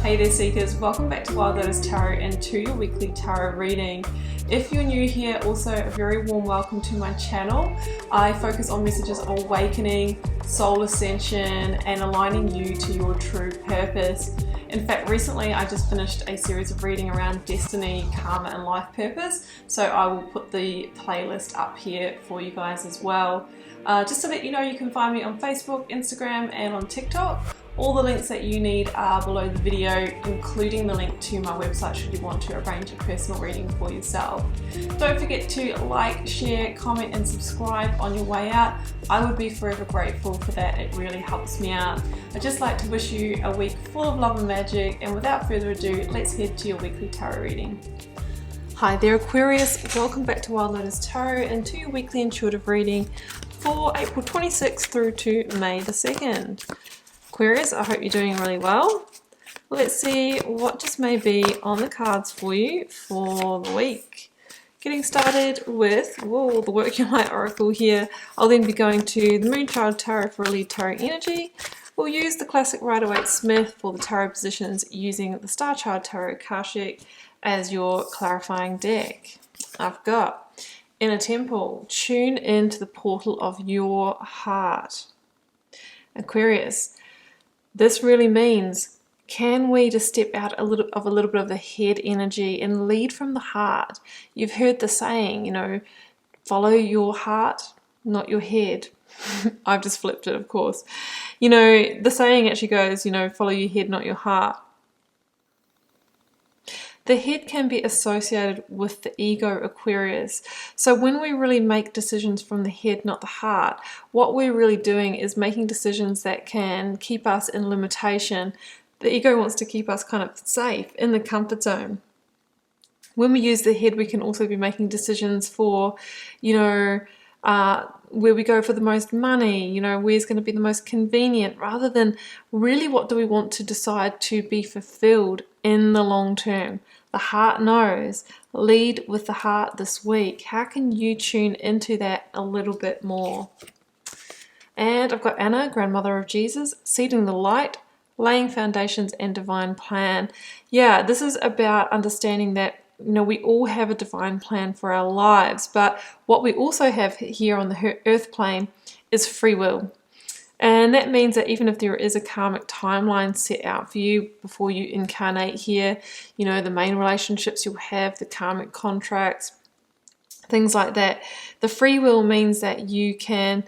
Hey there Seekers, welcome back to Wild Lotus Tarot and to your weekly tarot reading. If you're new here, also a very warm welcome to my channel. I focus on messages of awakening, soul ascension and aligning you to your true purpose. In fact, recently I just finished a series of reading around destiny, karma and life purpose, so I will put the playlist up here for you guys as well. Just so that you know, you can find me on Facebook, Instagram and on TikTok. All the links that you need are below the video, including the link to my website should you want to arrange a personal reading for yourself. Don't forget to like, share, comment and subscribe on your way out. I would be forever grateful for that, it really helps me out. I'd just like to wish you a week full of love and magic, and without further ado, let's head to your weekly tarot reading. Hi there Aquarius, welcome back to Wild Lotus Tarot and to your weekly intuitive reading for April 26th through to May the 2nd. Aquarius, I hope you're doing really well. Let's see what just may be on the cards for you for the week. Getting started with the Work Your Light Oracle here. I'll then be going to the Moonchild Tarot for a lead tarot energy. We'll use the classic Rider-Waite-Smith for the tarot positions using the Star Child Tarot Akashic as your clarifying deck. I've got Inner Temple, tune into the portal of your heart. Aquarius, this really means, can we just step out a little bit of the head energy and lead from the heart? You've heard the saying, you know, follow your heart, not your head. I've just flipped it, of course. You know, the saying actually goes, you know, follow your head, not your heart. The head can be associated with the ego, Aquarius. So when we really make decisions from the head, not the heart, what we're really doing is making decisions that can keep us in limitation. The ego wants to keep us kind of safe in the comfort zone. When we use the head, we can also be making decisions for, you know, where we go for the most money, you know, where's going to be the most convenient, rather than really what do we want to decide to be fulfilled in the long term. The heart knows. Lead with the heart this week. How can you tune into that a little bit more? And I've got Anna, grandmother of Jesus, seeding the light, laying foundations and divine plan. Yeah, this is about understanding that, you know, we all have a divine plan for our lives, but what we also have here on the earth plane is free will. And that means that even if there is a karmic timeline set out for you before you incarnate here, you know, the main relationships you'll have, the karmic contracts, things like that, the free will means that you can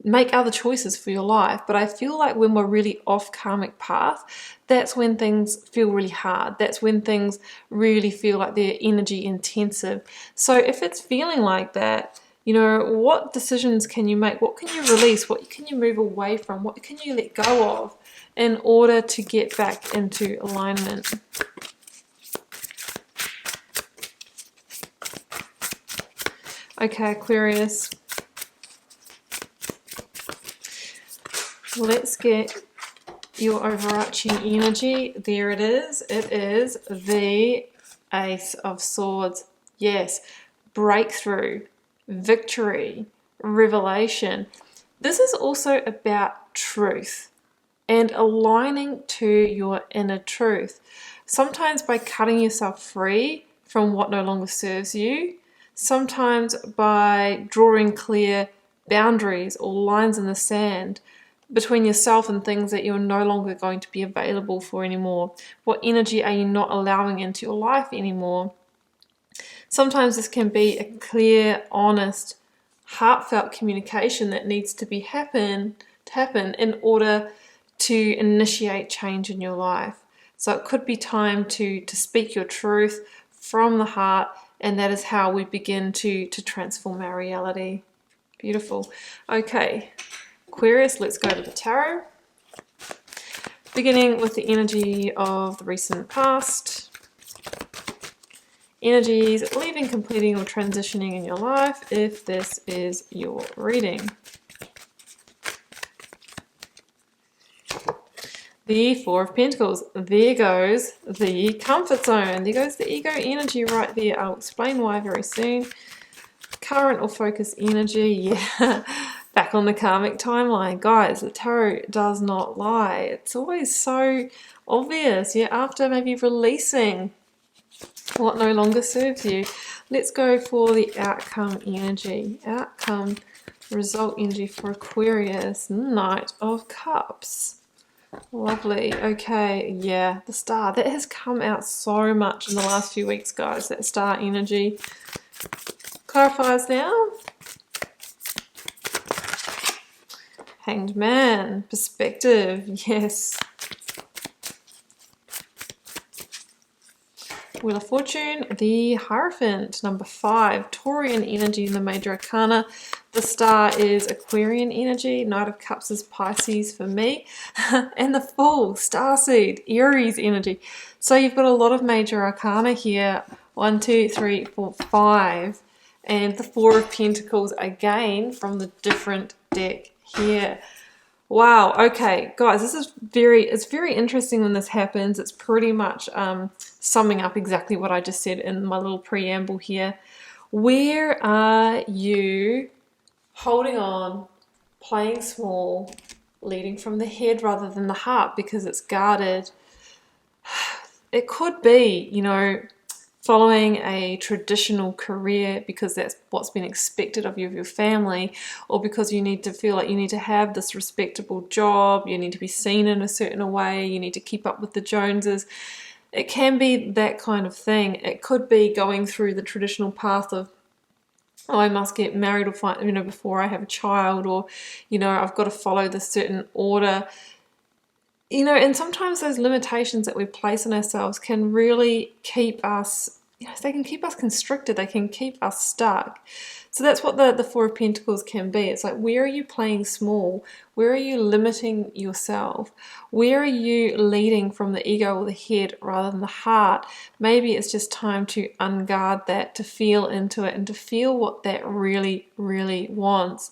make other choices for your life. But I feel like when we're really off karmic path, that's when things feel really hard. That's when things really feel like they're energy intensive. So if it's feeling like that, you know, what decisions can you make? What can you release? What can you move away from? What can you let go of in order to get back into alignment? Okay, Aquarius. Let's get your overarching energy. There it is. It is the Ace of Swords. Yes, breakthrough, victory, revelation. This is also about truth and aligning to your inner truth. Sometimes by cutting yourself free from what no longer serves you, sometimes by drawing clear boundaries or lines in the sand between yourself and things that you're no longer going to be available for anymore. What energy are you not allowing into your life anymore? Sometimes this can be a clear, honest, heartfelt communication that needs to happen in order to initiate change in your life. So it could be time to speak your truth from the heart, and that is how we begin to transform our reality. Beautiful. Okay, Aquarius, let's go to the tarot. Beginning with the energy of the recent past. Energies leaving, completing or transitioning in your life if this is your reading. The Four of Pentacles. There goes the comfort zone. There goes the ego energy right there. I'll explain why very soon. Current or focus energy. Yeah, back on the karmic timeline. Guys, the tarot does not lie. It's always so obvious. Yeah, after maybe releasing what no longer serves you. Let's go for the outcome energy. Outcome result energy for Aquarius. Knight of Cups. Lovely. Okay, yeah, the star. That has come out so much in the last few weeks, guys. That star energy clarifies now. Hanged Man. Perspective. Yes. Wheel of Fortune, the Hierophant, number 5, Taurian energy in the major arcana. The star is Aquarian energy, Knight of Cups is Pisces for me, and the Fool, Starseed, Aries energy. So you've got a lot of major arcana here, 1, 2, 3, 4, 5, and the Four of Pentacles again from the different deck here. Wow, okay, guys, this is it's very interesting when this happens. It's pretty much summing up exactly what I just said in my little preamble here. Where are you holding on, playing small, leading from the head rather than the heart because it's guarded? It could be, you know, following a traditional career because that's what's been expected of you, of your family, or because you need to feel like you need to have this respectable job, you need to be seen in a certain way, you need to keep up with the Joneses. It can be that kind of thing. It could be going through the traditional path of, oh, I must get married or find, you know, before I have a child, or, you know, I've got to follow this certain order. You know, and sometimes those limitations that we place on ourselves can really keep us, you know, they can keep us constricted, they can keep us stuck. So that's what the Four of Pentacles can be. It's like, where are you playing small? Where are you limiting yourself? Where are you leading from the ego or the head rather than the heart? Maybe it's just time to unguard that, to feel into it, and to feel what that really, really wants.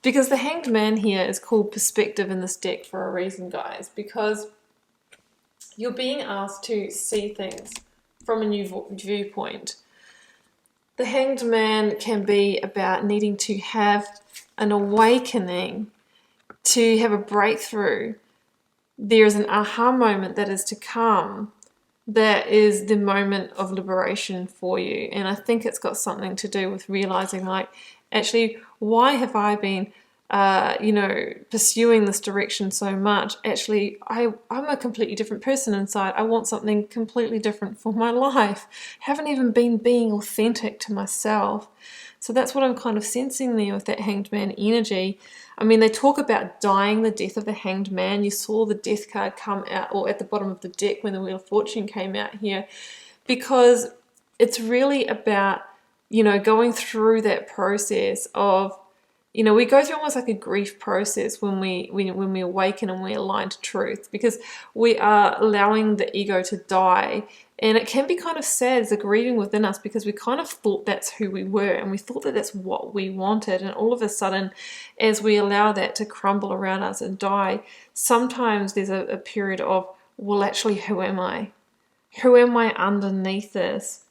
Because the Hanged Man here is called perspective in this deck for a reason, guys, because you're being asked to see things from a new viewpoint. The Hanged Man can be about needing to have an awakening, to have a breakthrough. There is an aha moment that is to come, that is the moment of liberation for you. And I think it's got something to do with realizing, like, actually, why have I been, you know, pursuing this direction so much? Actually, I'm a completely different person inside. I want something completely different for my life. I haven't even been being authentic to myself. So that's what I'm kind of sensing there with that Hanged Man energy. I mean, they talk about dying, the death of the Hanged Man. You saw the Death card come out, or at the bottom of the deck when the Wheel of Fortune came out here, because it's really about, you know, going through that process of, you know, we go through almost like a grief process when we awaken and we align to truth, because we are allowing the ego to die. And it can be kind of sad, as a grieving within us, because we kind of thought that's who we were and we thought that that's what we wanted. And all of a sudden, as we allow that to crumble around us and die, sometimes there's a period of, well, actually, who am I? Who am I underneath this?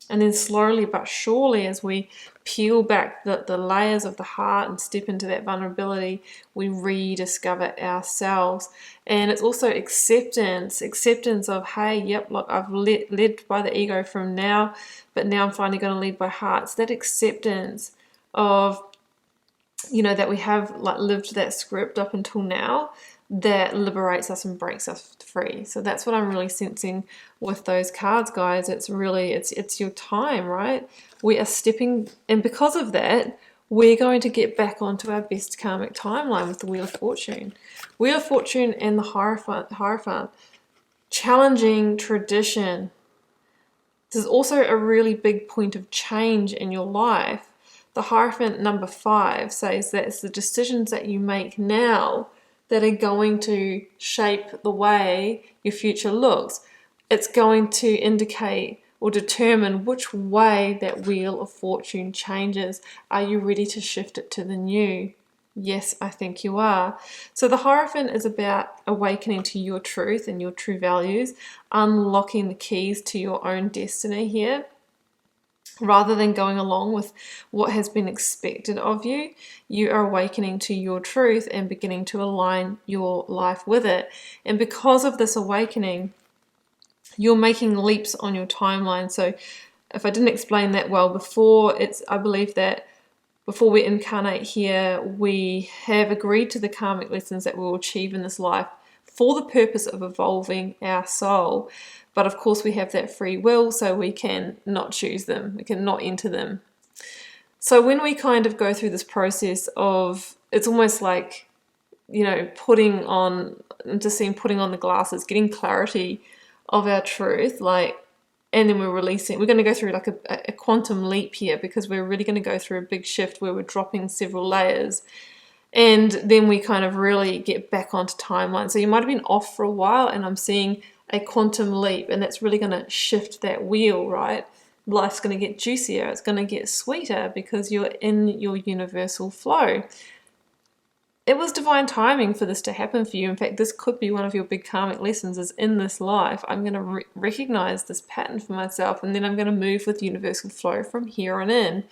And then slowly but surely, as we peel back the layers of the heart and step into that vulnerability, we rediscover ourselves. And it's also acceptance of, hey, yep, look, I've led by the ego from now, but now I'm finally going to lead by heart. It's that acceptance of, you know, that we have like lived that script up until now, that liberates us and breaks us free. So that's what I'm really sensing with those cards, guys. It's really, it's your time, right? We are stepping, and because of that, we're going to get back onto our best karmic timeline with the Wheel of Fortune. Wheel of Fortune and the Hierophant. Challenging tradition. This is also a really big point of change in your life. The Hierophant number 5 says that it's the decisions that you make now that are going to shape the way your future looks. It's going to indicate or determine which way that Wheel of Fortune changes. Are you ready to shift it to the new? Yes, I think you are. So the Hierophant is about awakening to your truth and your true values, unlocking the keys to your own destiny here. Rather than going along with what has been expected of you, you are awakening to your truth and beginning to align your life with it. And because of this awakening, you're making leaps on your timeline. So if I didn't explain that well before, I believe that before we incarnate here, we have agreed to the karmic lessons that we'll achieve in this life for the purpose of evolving our soul. But of course we have that free will, so we can not choose them, we can not enter them. So when we kind of go through this process of, it's almost like, you know, putting on the glasses, getting clarity of our truth, like, and then we're releasing, we're going to go through like a quantum leap here, because we're really going to go through a big shift where we're dropping several layers. And then we kind of really get back onto timeline. So you might have been off for a while, and I'm seeing a quantum leap, and that's really going to shift that wheel, right? Life's going to get juicier, it's going to get sweeter, because you're in your universal flow. It was divine timing for this to happen for you. In fact, this could be one of your big karmic lessons, is in this life, I'm going to recognize this pattern for myself, and then I'm going to move with universal flow from here on in.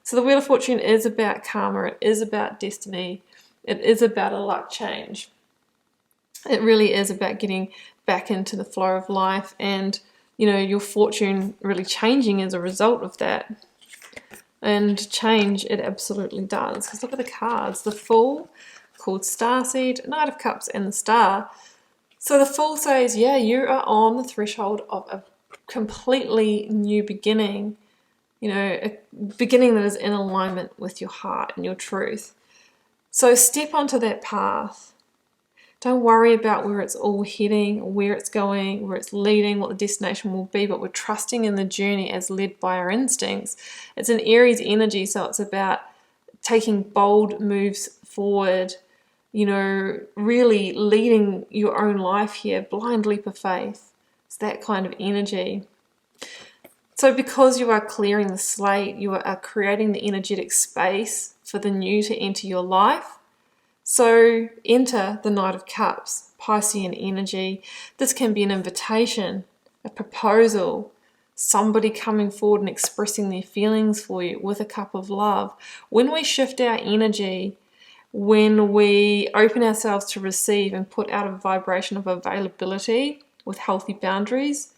So the Wheel of Fortune is about karma, it is about destiny, it is about a luck change. It really is about getting back into the flow of life, and, you know, your fortune really changing as a result of that. And change it absolutely does, because look at the cards. The Fool, called Starseed, Knight of Cups, and the Star. So the Fool says, yeah, you are on the threshold of a completely new beginning, you know, a beginning that is in alignment with your heart and your truth. So step onto that path. Don't worry about where it's all heading, where it's going, where it's leading, what the destination will be, but we're trusting in the journey as led by our instincts. It's an Aries energy, so it's about taking bold moves forward, you know, really leading your own life here, blind leap of faith. It's that kind of energy. So because you are clearing the slate, you are creating the energetic space for the new to enter your life. So enter the Knight of Cups, Piscean energy. This can be an invitation, a proposal, somebody coming forward and expressing their feelings for you with a cup of love. When we shift our energy, when we open ourselves to receive and put out a vibration of availability with healthy boundaries,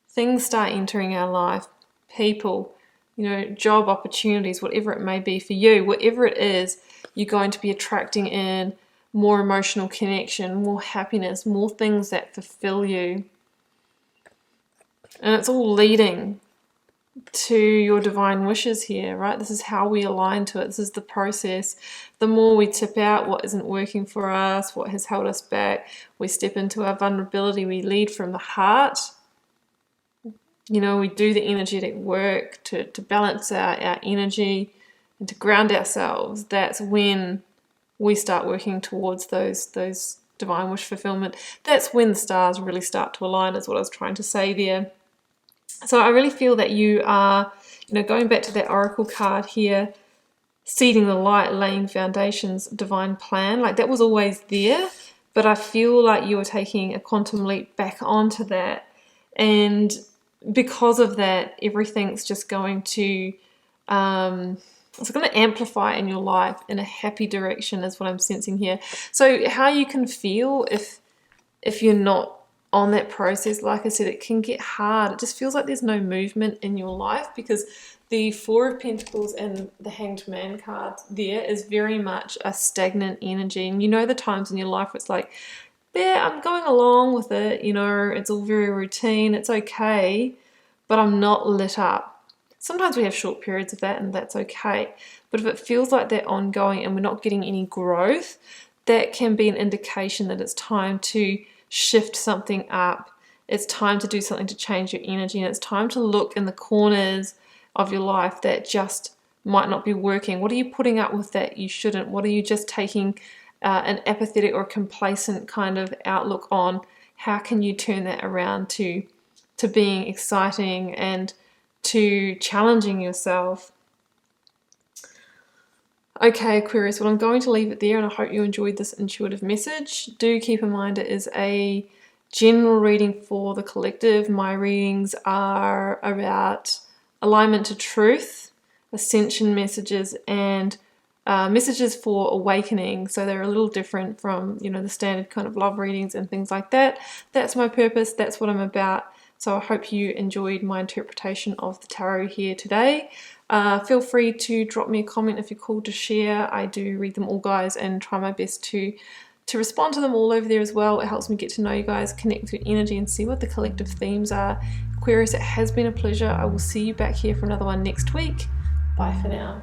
things start entering our life. People, you know, job opportunities, whatever it may be for you, whatever it is, you're going to be attracting in more emotional connection, more happiness, more things that fulfill you. And it's all leading to your divine wishes here, right? This is how we align to it. This is the process. The more we tip out what isn't working for us, what has held us back, we step into our vulnerability, we lead from the heart. You know, we do the energetic work to balance our energy and to ground ourselves. That's when we start working towards those divine wish fulfillment. That's when the stars really start to align, is what I was trying to say there. So I really feel that you are, you know, going back to that oracle card here, seeding the light, laying foundations, divine plan, like that was always there, but I feel like you are taking a quantum leap back onto that, and because of that, everything's just going to it's going to amplify in your life in a happy direction, is what I'm sensing here. So how you can feel if you're not on that process, like I said, it can get hard. It just feels like there's no movement in your life, because the Four of Pentacles and the Hanged Man card there is very much a stagnant energy. And you know the times in your life where it's like, yeah, I'm going along with it, you know, it's all very routine, it's okay, but I'm not lit up. Sometimes we have short periods of that, and that's okay. But if it feels like they're ongoing and we're not getting any growth, that can be an indication that it's time to shift something up. It's time to do something to change your energy, and it's time to look in the corners of your life that just might not be working. What are you putting up with that you shouldn't? What are you just taking an apathetic or complacent kind of outlook on? How can you turn that around to being exciting and to challenging yourself? Okay, Aquarius, well, I'm going to leave it there, and I hope you enjoyed this intuitive message. Do keep in mind it is a general reading for the collective. My readings are about alignment to truth, ascension messages, and messages for awakening. So they're a little different from, you know, the standard kind of love readings and things like that. That's my purpose. That's what I'm about. So I hope you enjoyed my interpretation of the tarot here today. Feel free to drop me a comment if you're called to share. I do read them all, guys, and try my best to respond to them all over there as well. It helps me get to know you guys, connect with your energy, and see what the collective themes are. Aquarius, it has been a pleasure. I will see you back here for another one next week. Bye for now.